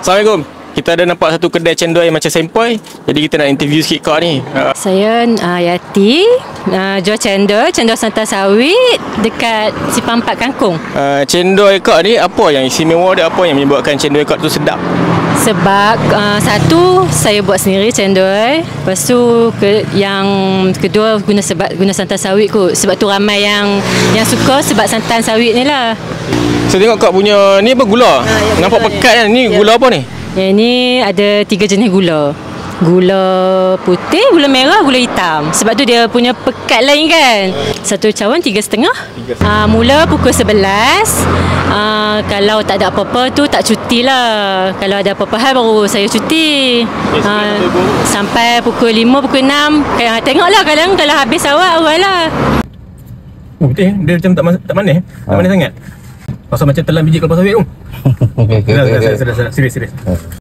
Assalamualaikum. Kita ada nampak satu kedai cendol yang macam sempoi. Jadi kita nak interview sikit kau ni. Saya Yati, jual cendol santan sawit dekat Simpang 4 Kangkung. Cendol kau ni apa yang istimewa dia, apa yang menyebabkan cendol kau tu sedap? Sebab satu, saya buat sendiri cendol. Lepas tu yang kedua guna santan sawit kot. Sebab tu ramai yang suka sebab santan sawit ni lah. Saya tengok kau punya ni apa, gula? Nampak gula pekat kan? Ni gula apa ni? Yang ni ada 3 jenis gula. Gula putih, gula merah, gula hitam. Sebab tu dia punya pekat lain kan. Satu cawan 3,5. Mula pukul 11. Kalau tak ada apa-apa tu tak cuti lah. Kalau ada apa-apa hal baru saya cuti. Sampai pukul 5, pukul 6. Tengoklah kadang kalau habis awal lah. Oh betul, dia macam tak manis. Tak manis sangat. Pasal macam telan biji kelapa sawit tu. Serius.